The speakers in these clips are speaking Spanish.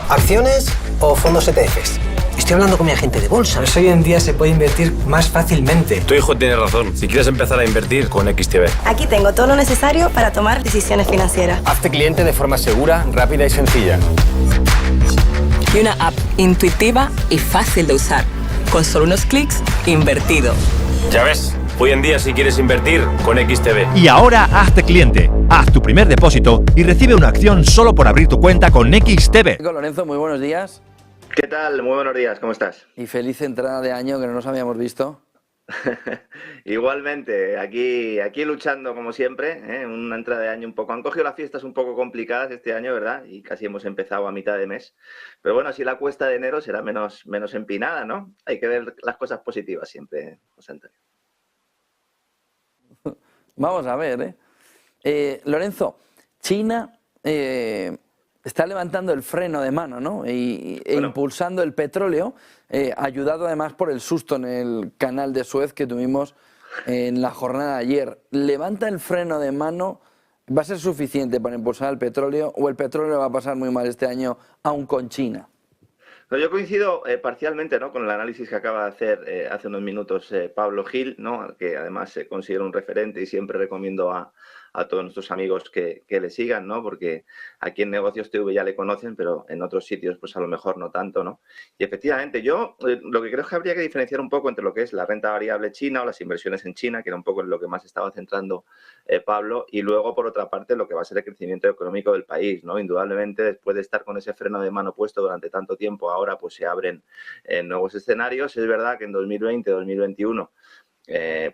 ¿Acciones o fondos ETFs? Estoy hablando con mi agente de bolsa. Pues hoy en día se puede invertir más fácilmente. Tu hijo tiene razón. Si quieres empezar a invertir con XTB. Aquí tengo todo lo necesario para tomar decisiones financieras. Hazte cliente de forma segura, rápida y sencilla. Y una app intuitiva y fácil de usar. Con solo unos clics, invertido. Ya ves, hoy en día si quieres invertir con XTB. Y ahora hazte cliente. Haz tu primer depósito y recibe una acción solo por abrir tu cuenta con XTB. Lorenzo, muy buenos días. ¿Qué tal? Muy buenos días, ¿cómo estás? Y feliz entrada de año, que no nos habíamos visto. Igualmente, aquí luchando como siempre, ¿eh? Una entrada de año un poco. Han cogido las fiestas un poco complicadas este año, ¿verdad? Y casi hemos empezado a mitad de mes. Pero bueno, así la cuesta de enero será menos empinada, ¿no? Hay que ver las cosas positivas siempre, José Antonio. Vamos a ver, Lorenzo, China está levantando el freno de mano, ¿no? E impulsando el petróleo, ayudado además por el susto en el canal de Suez que tuvimos en la jornada de ayer. ¿Levanta el freno de mano? ¿Va a ser suficiente para impulsar el petróleo o el petróleo va a pasar muy mal este año, aún con China? No, yo coincido parcialmente, ¿no?, con el análisis que acaba de hacer hace unos minutos Pablo Gil, ¿no?, que además se considera un referente y siempre recomiendo a todos nuestros amigos que le sigan, ¿no? Porque aquí en Negocios TV ya le conocen, pero en otros sitios pues a lo mejor no tanto, ¿no? Y efectivamente yo lo que creo es que habría que diferenciar un poco entre lo que es la renta variable china o las inversiones en China, que era un poco en lo que más estaba centrando Pablo, y luego por otra parte lo que va a ser el crecimiento económico del país, ¿no? Indudablemente después de estar con ese freno de mano puesto durante tanto tiempo, ahora pues se abren nuevos escenarios. Es verdad que en 2020, 2021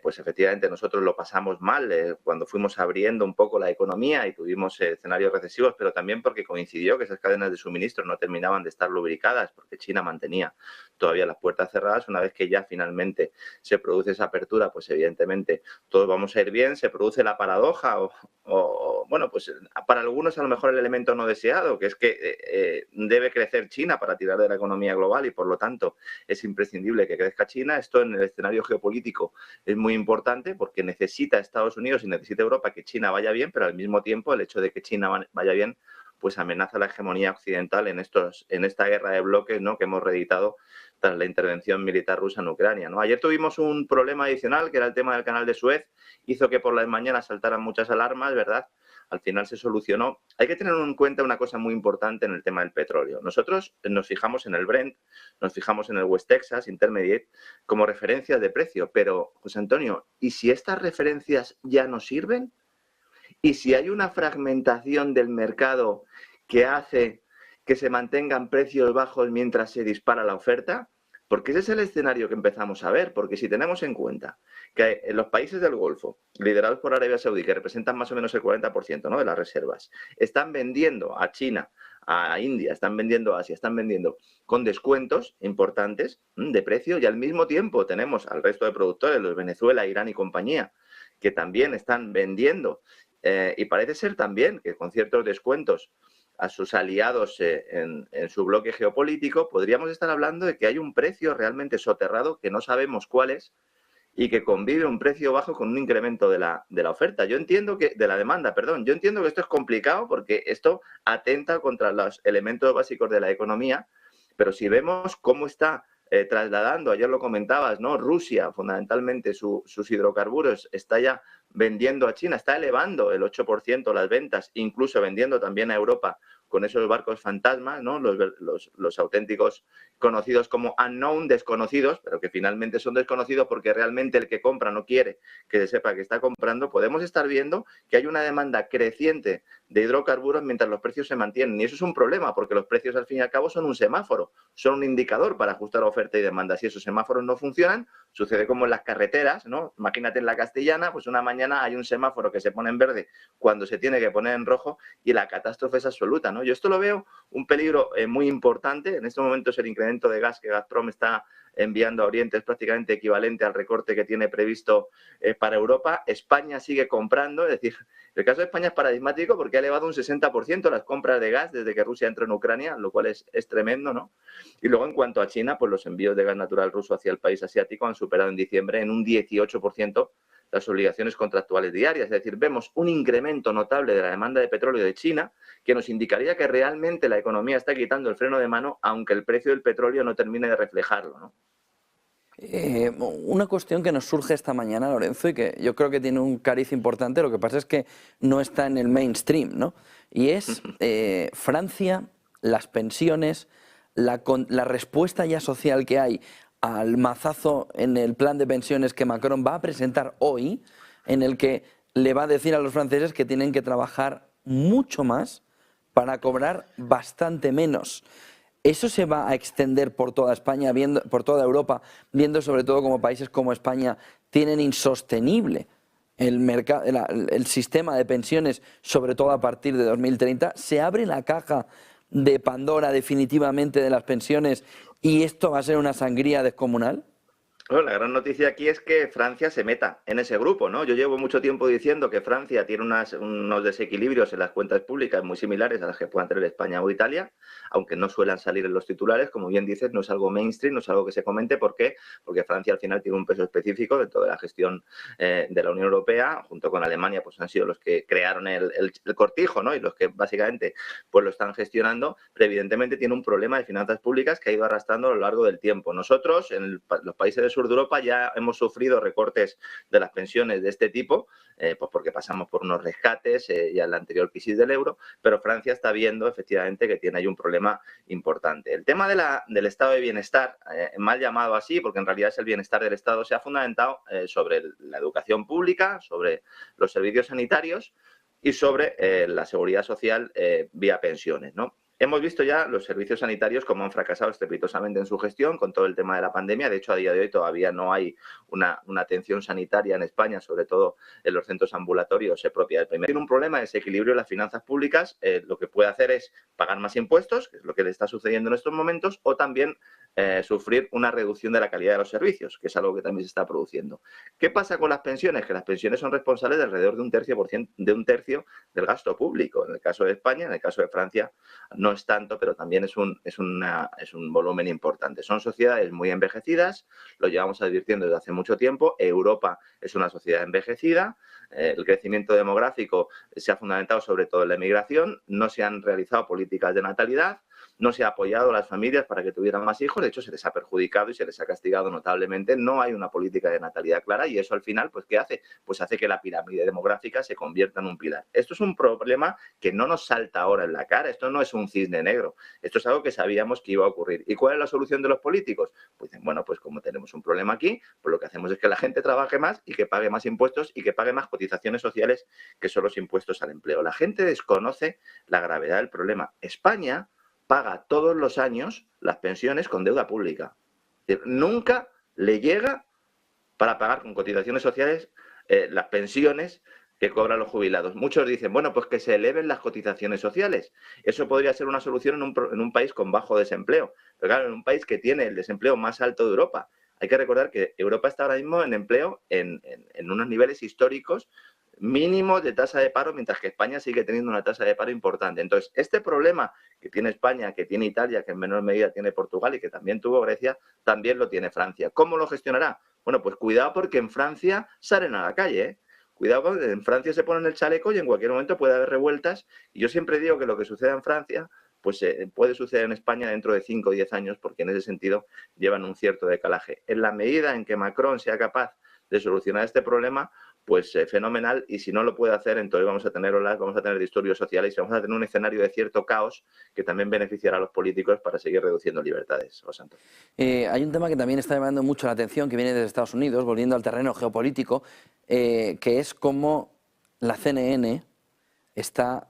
pues efectivamente nosotros lo pasamos mal cuando fuimos abriendo un poco la economía y tuvimos escenarios recesivos, pero también porque coincidió que esas cadenas de suministro no terminaban de estar lubricadas porque China mantenía todavía las puertas cerradas. Una vez que ya finalmente se produce esa apertura, pues evidentemente todos vamos a ir bien. Se produce la paradoja o bueno, pues para algunos a lo mejor el elemento no deseado, que es que debe crecer China para tirar de la economía global y por lo tanto es imprescindible que crezca China. Esto en el escenario geopolítico es muy importante porque necesita Estados Unidos y necesita Europa que China vaya bien, pero al mismo tiempo el hecho de que China vaya bien pues amenaza la hegemonía occidental en esta guerra de bloques, ¿no?, que hemos reeditado tras la intervención militar rusa en Ucrania, ¿no? Ayer tuvimos un problema adicional que era el tema del canal de Suez, hizo que por las mañanas saltaran muchas alarmas, ¿verdad? Al final se solucionó. Hay que tener en cuenta una cosa muy importante en el tema del petróleo. Nosotros nos fijamos en el Brent, nos fijamos en el West Texas Intermediate como referencias de precio, pero, José Antonio, ¿y si estas referencias ya no sirven? ¿Y si hay una fragmentación del mercado que hace que se mantengan precios bajos mientras se dispara la oferta? Porque ese es el escenario que empezamos a ver, porque si tenemos en cuenta que en los países del Golfo, liderados por Arabia Saudí, que representan más o menos el 40%, ¿no?, de las reservas, están vendiendo a China, a India, están vendiendo a Asia, están vendiendo con descuentos importantes de precio, y al mismo tiempo tenemos al resto de productores, los Venezuela, Irán y compañía, que también están vendiendo, y parece ser también que con ciertos descuentos a sus aliados en su bloque geopolítico, podríamos estar hablando de que hay un precio realmente soterrado que no sabemos cuál es y que convive un precio bajo con un incremento de la oferta. Yo entiendo que, de la demanda, perdón. Yo entiendo que esto es complicado porque esto atenta contra los elementos básicos de la economía, pero si vemos cómo está trasladando, ayer lo comentabas, ¿no?, Rusia, fundamentalmente sus hidrocarburos, está ya vendiendo a China, está elevando el 8% las ventas, incluso vendiendo también a Europa con esos barcos fantasmas, ¿no?, los auténticos conocidos como unknown, desconocidos, pero que finalmente son desconocidos porque realmente el que compra no quiere que se sepa que está comprando. Podemos estar viendo que hay una demanda creciente de hidrocarburos mientras los precios se mantienen. Y eso es un problema porque los precios al fin y al cabo son un semáforo, son un indicador para ajustar oferta y demanda. Si esos semáforos no funcionan, sucede como en las carreteras, ¿no? Imagínate en la Castellana, pues una mañana hay un semáforo que se pone en verde cuando se tiene que poner en rojo y la catástrofe es absoluta, ¿no? Yo esto lo veo un peligro muy importante. En estos momentos el incremento de gas que Gazprom está enviando a Oriente es prácticamente equivalente al recorte que tiene previsto para Europa. España sigue comprando, es decir, el caso de España es paradigmático porque ha elevado un 60% las compras de gas desde que Rusia entró en Ucrania, lo cual es tremendo, ¿no? Y luego en cuanto a China, pues los envíos de gas natural ruso hacia el país asiático han superado en diciembre en un 18% las obligaciones contractuales diarias. Es decir, vemos un incremento notable de la demanda de petróleo de China que nos indicaría que realmente la economía está quitando el freno de mano, aunque el precio del petróleo no termine de reflejarlo, ¿no? Una cuestión que nos surge esta mañana, Lorenzo, y que yo creo que tiene un cariz importante, lo que pasa es que no está en el mainstream, ¿no? Y es Francia, las pensiones, la respuesta ya social que hay al mazazo en el plan de pensiones que Macron va a presentar hoy, en el que le va a decir a los franceses que tienen que trabajar mucho más para cobrar bastante menos. ¿Eso se va a extender por toda España, por toda Europa, viendo sobre todo como países como España tienen insostenible el sistema de pensiones, sobre todo a partir de 2030? ¿Se abre la caja de Pandora definitivamente de las pensiones y esto va a ser una sangría descomunal? Bueno, la gran noticia aquí es que Francia se meta en ese grupo, ¿no? Yo llevo mucho tiempo diciendo que Francia tiene unos desequilibrios en las cuentas públicas muy similares a las que puedan tener España o Italia, aunque no suelan salir en los titulares, como bien dices, no es algo mainstream, no es algo que se comente. ¿Por qué? Porque Francia al final tiene un peso específico dentro de la gestión de la Unión Europea, junto con Alemania, pues han sido los que crearon el cortijo, ¿no? Y los que básicamente pues lo están gestionando, pero evidentemente tiene un problema de finanzas públicas que ha ido arrastrando a lo largo del tiempo. Nosotros, en los países del sur de Europa, ya hemos sufrido recortes de las pensiones de este tipo, pues porque pasamos por unos rescates ya en la anterior crisis del euro, pero Francia está viendo efectivamente que tiene ahí un problema importante. El tema del estado de bienestar, mal llamado así, porque en realidad es el bienestar del Estado, se ha fundamentado sobre la educación pública, sobre los servicios sanitarios y sobre la seguridad social vía pensiones, ¿no? Hemos visto ya los servicios sanitarios cómo han fracasado estrepitosamente en su gestión con todo el tema de la pandemia. De hecho, a día de hoy todavía no hay una atención sanitaria en España, sobre todo en los centros ambulatorios propia del primer. Tiene un problema de desequilibrio en las finanzas públicas. Lo que puede hacer es pagar más impuestos, que es lo que le está sucediendo en estos momentos, o también sufrir una reducción de la calidad de los servicios, que es algo que también se está produciendo. ¿Qué pasa con las pensiones? Que las pensiones son responsables de alrededor de un tercio del gasto público. En el caso de España, en el caso de Francia, no es tanto, pero también es un volumen importante. Son sociedades muy envejecidas, lo llevamos advirtiendo desde hace mucho tiempo. Europa es una sociedad envejecida, el crecimiento demográfico se ha fundamentado sobre todo en la emigración, no se han realizado políticas de natalidad, no se ha apoyado a las familias para que tuvieran más hijos, de hecho se les ha perjudicado y se les ha castigado notablemente, no hay una política de natalidad clara y eso al final, pues ¿qué hace? Pues hace que la pirámide demográfica se convierta en un pilar. Esto es un problema que no nos salta ahora en la cara, esto no es un cisne negro, esto es algo que sabíamos que iba a ocurrir. ¿Y cuál es la solución de los políticos? Pues bueno, pues como tenemos un problema aquí, pues lo que hacemos es que la gente trabaje más y que pague más impuestos y que pague más cotizaciones sociales, que son los impuestos al empleo. La gente desconoce la gravedad del problema. España paga todos los años las pensiones con deuda pública. Es decir, nunca le llega para pagar con cotizaciones sociales las pensiones que cobran los jubilados. Muchos dicen, bueno, pues que se eleven las cotizaciones sociales. Eso podría ser una solución en un país con bajo desempleo. Pero claro, en un país que tiene el desempleo más alto de Europa. Hay que recordar que Europa está ahora mismo en empleo en unos niveles históricos mínimos de tasa de paro, mientras que España sigue teniendo una tasa de paro importante. Entonces, este problema que tiene España, que tiene Italia, que en menor medida tiene Portugal y que también tuvo Grecia, también lo tiene Francia. ¿Cómo lo gestionará? Bueno, pues cuidado porque en Francia salen a la calle, ¿eh? Cuidado porque en Francia se ponen el chaleco y en cualquier momento puede haber revueltas. Y yo siempre digo que lo que suceda en Francia pues puede suceder en España dentro de 5 o 10 años, porque en ese sentido llevan un cierto decalaje. En la medida en que Macron sea capaz de solucionar este problema, pues fenomenal, y si no lo puede hacer, entonces vamos a tener olas, vamos a tener disturbios sociales y vamos a tener un escenario de cierto caos que también beneficiará a los políticos para seguir reduciendo libertades. José Antonio. Hay un tema que también está llamando mucho la atención, que viene desde Estados Unidos, volviendo al terreno geopolítico, que es cómo la CNN está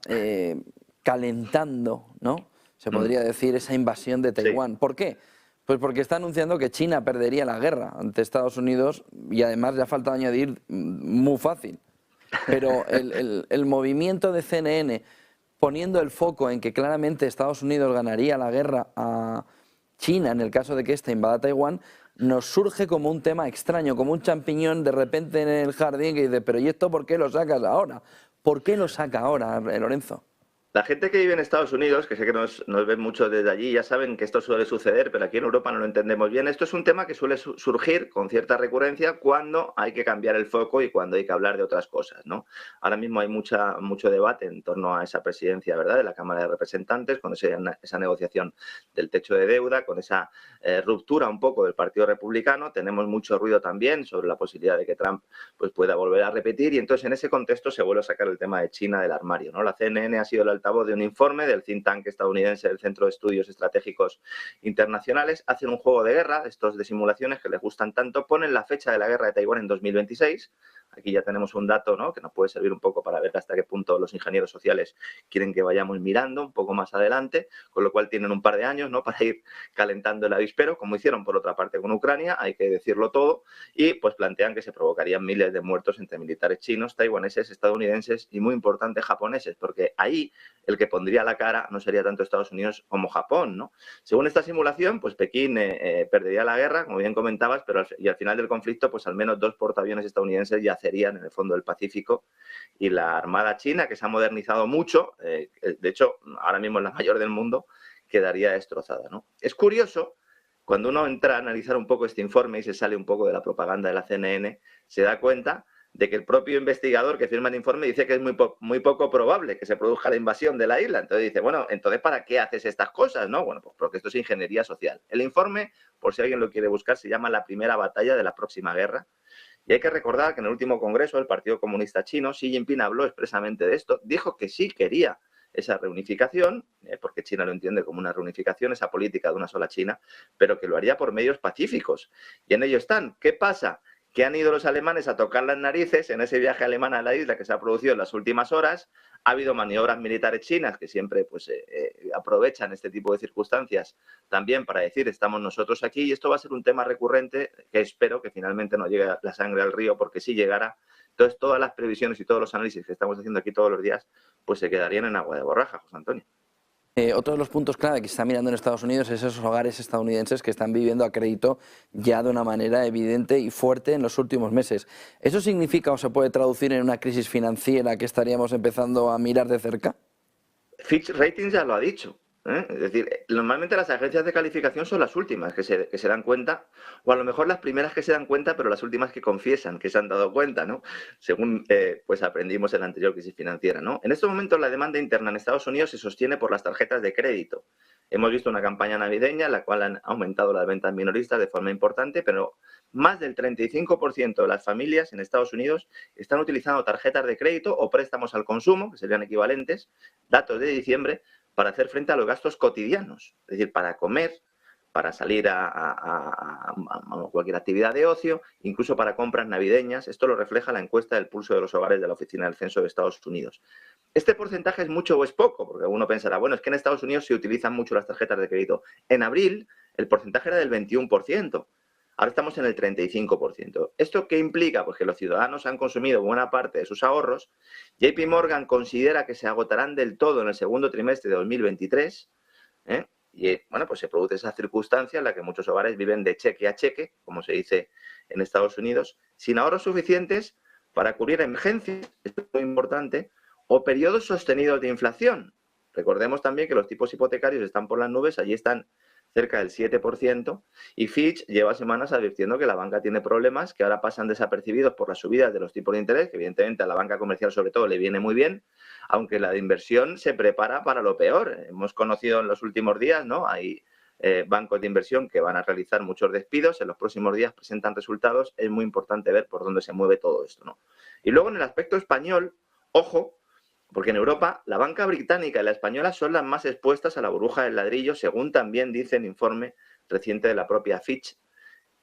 calentando, ¿no? Se podría decir, esa invasión de Taiwán. Sí. ¿Por qué? Pues porque está anunciando que China perdería la guerra ante Estados Unidos y además ya falta añadir muy fácil. Pero el movimiento de CNN poniendo el foco en que claramente Estados Unidos ganaría la guerra a China en el caso de que ésta invada Taiwán, nos surge como un tema extraño, como un champiñón de repente en el jardín que dice, pero ¿y esto por qué lo sacas ahora? ¿Por qué lo saca ahora, Lorenzo? La gente que vive en Estados Unidos, que sé que nos ven mucho desde allí, ya saben que esto suele suceder, pero aquí en Europa no lo entendemos bien. Esto es un tema que suele surgir con cierta recurrencia cuando hay que cambiar el foco y cuando hay que hablar de otras cosas, ¿no? Ahora mismo hay mucho debate en torno a esa presidencia, ¿verdad?, de la Cámara de Representantes, con esa negociación del techo de deuda, con esa ruptura un poco del Partido Republicano. Tenemos mucho ruido también sobre la posibilidad de que Trump pues, pueda volver a repetir, y entonces en ese contexto se vuelve a sacar el tema de China del armario, ¿no? La CNN ha sido el altavoz de un informe del think tank estadounidense del Centro de Estudios Estratégicos Internacionales. Hacen un juego de guerra, estos de simulaciones que les gustan tanto, ponen la fecha de la guerra de Taiwán en 2026. Aquí ya tenemos un dato, ¿no?, que nos puede servir un poco para ver hasta qué punto los ingenieros sociales quieren que vayamos mirando un poco más adelante, con lo cual tienen un par de años, ¿no?, para ir calentando el avispero, como hicieron por otra parte con Ucrania, hay que decirlo todo, y pues plantean que se provocarían miles de muertos entre militares chinos, taiwaneses, estadounidenses y, muy importante, japoneses, porque ahí el que pondría la cara no sería tanto Estados Unidos como Japón, ¿no? Según esta simulación, pues Pekín perdería la guerra, como bien comentabas, pero al final del conflicto, pues al menos 2 portaaviones estadounidenses yacerían en el fondo del Pacífico, y la Armada china, que se ha modernizado mucho, de hecho, ahora mismo es la mayor del mundo, quedaría destrozada, ¿no? Es curioso, cuando uno entra a analizar un poco este informe y se sale un poco de la propaganda de la CNN, se da cuenta de que el propio investigador que firma el informe dice que es muy poco probable que se produzca la invasión de la isla. Entonces dice, bueno, entonces ¿para qué haces estas cosas, no? Bueno, pues porque esto es ingeniería social. El informe, por si alguien lo quiere buscar, se llama La primera batalla de la próxima guerra. Y hay que recordar que en el último congreso del Partido Comunista Chino, Xi Jinping habló expresamente de esto, dijo que sí quería esa reunificación, porque China lo entiende como una reunificación, esa política de una sola China, pero que lo haría por medios pacíficos. Y en ello están. ¿Qué pasa? Que han ido los alemanes a tocar las narices en ese viaje alemán a la isla que se ha producido en las últimas horas. Ha habido maniobras militares chinas que siempre pues, aprovechan este tipo de circunstancias también para decir estamos nosotros aquí, y esto va a ser un tema recurrente que espero que finalmente no llegue la sangre al río, porque si llegara, entonces todas las previsiones y todos los análisis que estamos haciendo aquí todos los días pues se quedarían en agua de borraja, José Antonio. Otro de los puntos clave que se está mirando en Estados Unidos es esos hogares estadounidenses que están viviendo a crédito ya de una manera evidente y fuerte en los últimos meses. ¿Eso significa o se puede traducir en una crisis financiera que estaríamos empezando a mirar de cerca? Fitch Ratings ya lo ha dicho. Es decir, normalmente las agencias de calificación son las últimas que se dan cuenta, o a lo mejor las primeras que se dan cuenta, pero las últimas que confiesan que se han dado cuenta, ¿no? Según pues aprendimos en la anterior crisis financiera, ¿no? En estos momentos la demanda interna en Estados Unidos se sostiene por las tarjetas de crédito. Hemos visto una campaña navideña en la cual han aumentado las ventas minoristas de forma importante, pero más del 35% de las familias en Estados Unidos están utilizando tarjetas de crédito o préstamos al consumo, que serían equivalentes, datos de diciembre, para hacer frente a los gastos cotidianos, es decir, para comer, para salir a cualquier actividad de ocio, incluso para compras navideñas. Esto lo refleja la encuesta del pulso de los hogares de la Oficina del Censo de Estados Unidos. ¿Este porcentaje es mucho o es poco? Porque uno pensará, bueno, es que en Estados Unidos se utilizan mucho las tarjetas de crédito. En abril el porcentaje era del 21%. Ahora estamos en el 35%. ¿Esto qué implica? Pues que los ciudadanos han consumido buena parte de sus ahorros. JP Morgan considera que se agotarán del todo en el segundo trimestre de 2023. Y bueno, pues se produce esa circunstancia en la que muchos hogares viven de cheque a cheque, como se dice en Estados Unidos, sin ahorros suficientes para cubrir emergencias, esto es muy importante, o periodos sostenidos de inflación. Recordemos también que los tipos hipotecarios están por las nubes, allí están cerca del 7%, y Fitch lleva semanas advirtiendo que la banca tiene problemas que ahora pasan desapercibidos por las subidas de los tipos de interés, que evidentemente a la banca comercial sobre todo le viene muy bien, aunque la de inversión se prepara para lo peor. Hemos conocido en los últimos días, ¿no? Hay bancos de inversión que van a realizar muchos despidos, en los próximos días presentan resultados, es muy importante ver por dónde se mueve todo esto, ¿no? Y luego en el aspecto español, ojo, porque en Europa la banca británica y la española son las más expuestas a la burbuja del ladrillo, según también dice el informe reciente de la propia Fitch,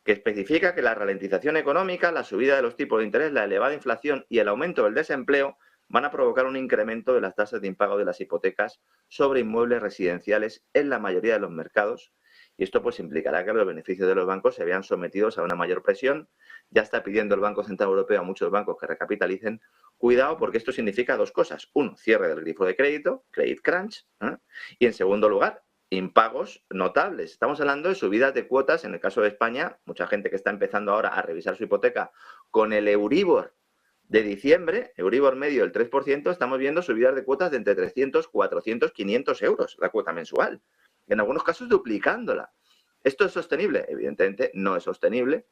que especifica que la ralentización económica, la subida de los tipos de interés, la elevada inflación y el aumento del desempleo van a provocar un incremento de las tasas de impago de las hipotecas sobre inmuebles residenciales en la mayoría de los mercados. Y esto pues implicará que los beneficios de los bancos se vean sometidos a una mayor presión. Ya está pidiendo el Banco Central Europeo a muchos bancos que recapitalicen. Cuidado, porque esto significa dos cosas. Uno, cierre del grifo de crédito, credit crunch. Y en segundo lugar, impagos notables. Estamos hablando de subidas de cuotas. En el caso de España, mucha gente que está empezando ahora a revisar su hipoteca con el Euribor de diciembre, Euribor medio del 3%, estamos viendo subidas de cuotas de entre 300, 400, 500 euros la cuota mensual. En algunos casos duplicándola. ¿Esto es sostenible? Evidentemente no es sostenible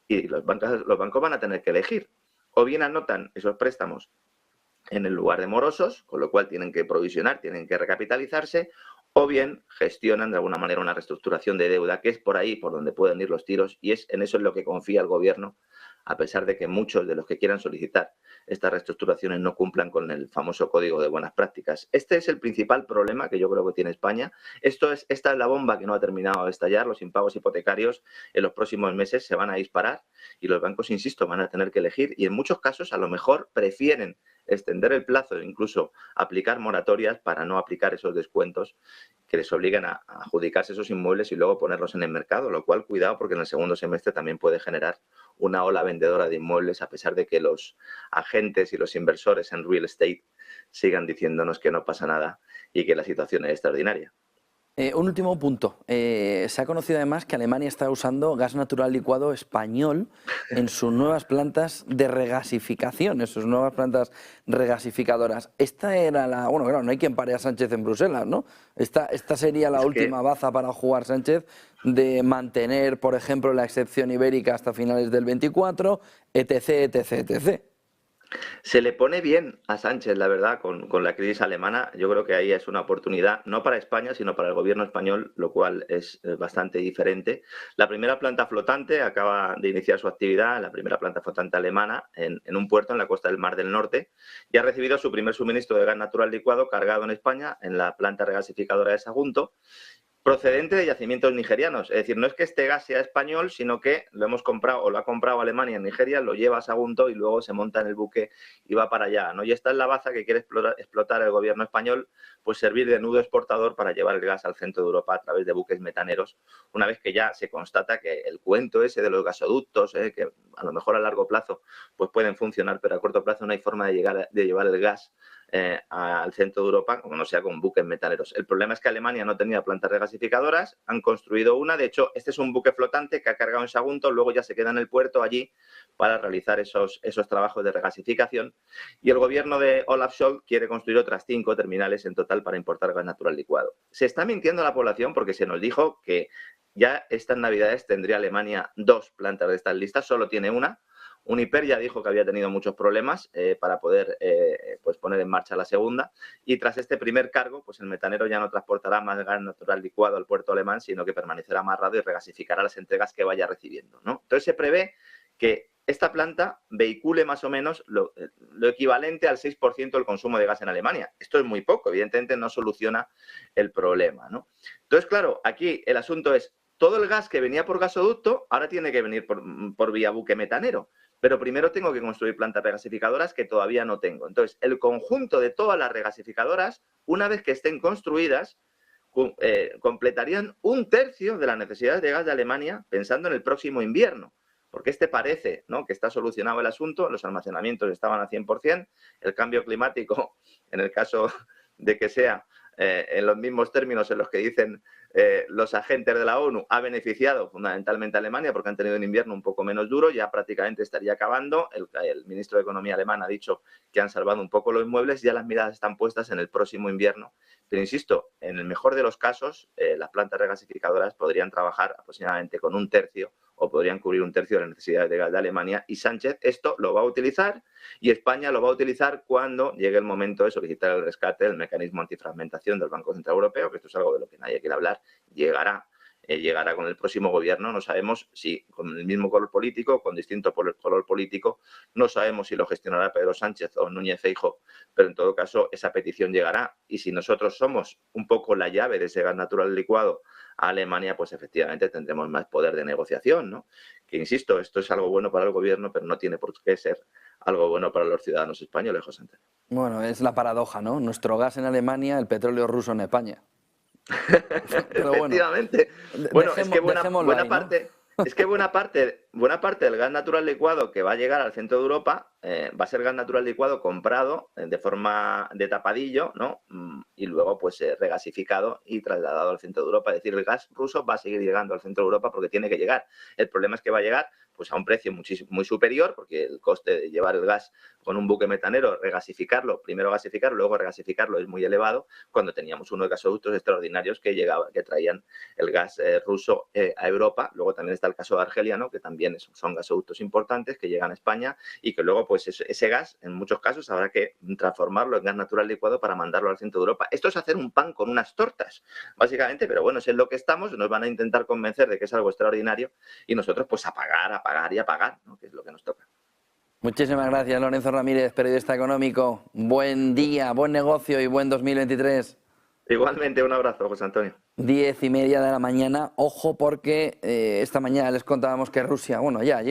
y los bancos van a tener que elegir. O bien anotan esos préstamos en el lugar de morosos, con lo cual tienen que provisionar, tienen que recapitalizarse, o bien gestionan de alguna manera una reestructuración de deuda, que es por ahí por donde pueden ir los tiros, y es en eso en lo que confía el gobierno, a pesar de que muchos de los que quieran solicitar estas reestructuraciones no cumplan con el famoso código de buenas prácticas. Este es el principal problema que yo creo que tiene España. Esta es la bomba que no ha terminado de estallar. Los impagos hipotecarios en los próximos meses se van a disparar y los bancos, insisto, van a tener que elegir y en muchos casos a lo mejor prefieren extender el plazo e incluso aplicar moratorias para no aplicar esos descuentos que les obligan a adjudicarse esos inmuebles y luego ponerlos en el mercado, lo cual cuidado porque en el segundo semestre también puede generar una ola vendedora de inmuebles a pesar de que los agentes y los inversores en real estate sigan diciéndonos que no pasa nada y que la situación es extraordinaria. Un último punto. Se ha conocido además que Alemania está usando gas natural licuado español en sus nuevas plantas de regasificación, en sus nuevas plantas regasificadoras. Esta era la... Bueno, claro, no hay quien pare a Sánchez en Bruselas, ¿no? Esta sería la última baza para jugar Sánchez de mantener, por ejemplo, la excepción ibérica hasta finales del 24, etc, etc, etc. Se le pone bien a Sánchez, la verdad, con la crisis alemana. Yo creo que ahí es una oportunidad, no para España, sino para el gobierno español, lo cual es bastante diferente. La primera planta flotante acaba de iniciar su actividad, la primera planta flotante alemana, en un puerto en la costa del Mar del Norte, y ha recibido su primer suministro de gas natural licuado cargado en España, en la planta regasificadora de Sagunto, procedente de yacimientos nigerianos. Es decir, no es que este gas sea español, sino que lo hemos comprado o lo ha comprado Alemania en Nigeria, lo lleva a Sagunto y luego se monta en el buque y va para allá, ¿no? Y esta es la baza que quiere explotar el gobierno español, pues servir de nudo exportador para llevar el gas al centro de Europa a través de buques metaneros, una vez que ya se constata que el cuento ese de los gasoductos, que a lo mejor a largo plazo pues pueden funcionar, pero a corto plazo no hay forma de llevar el gas al centro de Europa, como no sea con buques metaneros. El problema es que Alemania no tenía plantas regasificadoras, han construido una, de hecho este es un buque flotante que ha cargado en Sagunto, luego ya se queda en el puerto allí para realizar esos trabajos de regasificación y el gobierno de Olaf Scholz quiere construir otras 5 terminales en total para importar gas natural licuado. Se está mintiendo a la población porque se nos dijo que ya estas navidades tendría Alemania 2 plantas de estas listas, solo tiene una. Uniper ya dijo que había tenido muchos problemas para poder pues poner en marcha la segunda y tras este primer cargo pues el metanero ya no transportará más gas natural licuado al puerto alemán, sino que permanecerá amarrado y regasificará las entregas que vaya recibiendo, ¿no? Entonces se prevé que esta planta vehicule más o menos lo equivalente al 6% del consumo de gas en Alemania. Esto es muy poco, evidentemente no soluciona el problema, ¿no? Entonces, claro, aquí el asunto es todo el gas que venía por gasoducto ahora tiene que venir por vía buque metanero. Pero primero tengo que construir plantas regasificadoras que todavía no tengo. Entonces, el conjunto de todas las regasificadoras, una vez que estén construidas, completarían 1/3 de las necesidades de gas de Alemania pensando en el próximo invierno. Porque parece, ¿no?, que está solucionado el asunto, los almacenamientos estaban a 100%, el cambio climático, en el caso de que sea en los mismos términos en los que dicen los agentes de la ONU, ha beneficiado fundamentalmente a Alemania porque han tenido un invierno un poco menos duro, ya prácticamente estaría acabando. El ministro de Economía alemán ha dicho que han salvado un poco los inmuebles, ya las miradas están puestas en el próximo invierno. Pero insisto, en el mejor de los casos, las plantas regasificadoras podrían trabajar aproximadamente con 1/3 o podrían cubrir 1/3 de las necesidades de gas de Alemania y Sánchez esto lo va a utilizar y España lo va a utilizar cuando llegue el momento de solicitar el rescate del mecanismo antifragmentación del Banco Central Europeo, que esto es algo de lo que nadie quiere hablar, llegará con el próximo gobierno, no sabemos si con el mismo color político o con distinto color político, no sabemos si lo gestionará Pedro Sánchez o Núñez Feijóo, pero en todo caso esa petición llegará y si nosotros somos un poco la llave de ese gas natural licuado a Alemania, pues efectivamente tendremos más poder de negociación, ¿no? Que insisto, esto es algo bueno para el gobierno, pero no tiene por qué ser algo bueno para los ciudadanos españoles, José Antonio. Bueno, es la paradoja, ¿no? Nuestro gas en Alemania, el petróleo ruso en España. Pero efectivamente. Bueno, es que buena parte del gas natural licuado que va a llegar al centro de Europa va a ser gas natural licuado comprado de forma de tapadillo, ¿no? Y luego pues regasificado y trasladado al centro de Europa. Es decir, el gas ruso va a seguir llegando al centro de Europa porque tiene que llegar. El problema es que va a llegar pues a un precio muy superior, porque el coste de llevar el gas con un buque metanero, regasificarlo, primero gasificarlo, luego regasificarlo, es muy elevado, cuando teníamos unos gasoductos extraordinarios que traían el gas ruso a Europa. Luego también está el caso argeliano, que también son gasoductos importantes que llegan a España y que luego pues ese gas, en muchos casos, habrá que transformarlo en gas natural licuado para mandarlo al centro de Europa. Esto es hacer un pan con unas tortas, básicamente, pero bueno, es en lo que estamos, nos van a intentar convencer de que es algo extraordinario y nosotros pues a pagar y a pagar, ¿no? Que es lo que nos toca. Muchísimas gracias, Lorenzo Ramírez, periodista económico. Buen día, buen negocio y buen 2023. Igualmente, un abrazo, José Antonio. 10:30 de la mañana. Ojo porque esta mañana les contábamos que Rusia, bueno, ya